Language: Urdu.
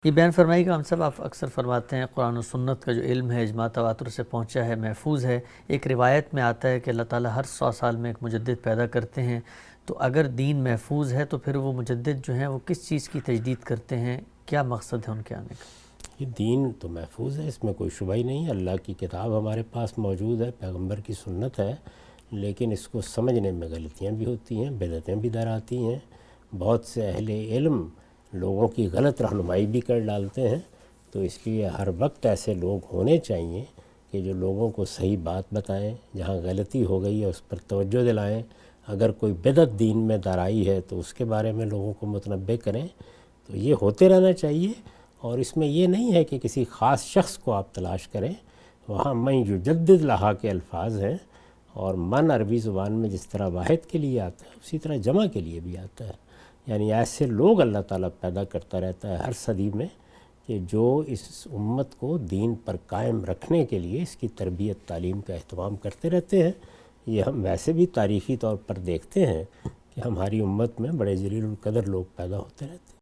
یہ بیان فرمائیے کہ ہم سب آپ اکثر فرماتے ہیں قرآن و سنت کا جو علم ہے اجماع تواتر سے پہنچا ہے، محفوظ ہے۔ ایک روایت میں آتا ہے کہ اللہ تعالیٰ ہر 100 سال میں ایک مجدد پیدا کرتے ہیں، تو اگر دین محفوظ ہے تو پھر وہ مجدد جو ہیں وہ کس چیز کی تجدید کرتے ہیں؟ کیا مقصد ہے ان کے آنے کا؟ یہ دین تو محفوظ ہے، اس میں کوئی شبہ ہی نہیں ہے۔ اللہ کی کتاب ہمارے پاس موجود ہے، پیغمبر کی سنت ہے، لیکن اس کو سمجھنے میں غلطیاں بھی ہوتی ہیں، بدعتیں بھی در آتی ہیں۔ بہت سے اہل علم لوگوں کی غلط رہنمائی بھی کر ڈالتے ہیں، تو اس لیے ہر وقت ایسے لوگ ہونے چاہیے کہ جو لوگوں کو صحیح بات بتائیں، جہاں غلطی ہو گئی ہے اس پر توجہ دلائیں۔ اگر کوئی بدعت دین میں در آئی ہے تو اس کے بارے میں لوگوں کو متنبہ کریں، تو یہ ہوتے رہنا چاہیے۔ اور اس میں یہ نہیں ہے کہ کسی خاص شخص کو آپ تلاش کریں، وہاں من یجدد لہا کے الفاظ ہیں، اور من عربی زبان میں جس طرح واحد کے لیے آتا ہے اسی طرح جمع کے لیے بھی آتا ہے۔ یعنی ایسے لوگ اللہ تعالیٰ پیدا کرتا رہتا ہے ہر صدی میں کہ جو اس امت کو دین پر قائم رکھنے کے لیے اس کی تربیت تعلیم کا اہتمام کرتے رہتے ہیں۔ یہ ہم ویسے بھی تاریخی طور پر دیکھتے ہیں کہ ہماری امت میں بڑے جلیل القدر لوگ پیدا ہوتے رہتے ہیں۔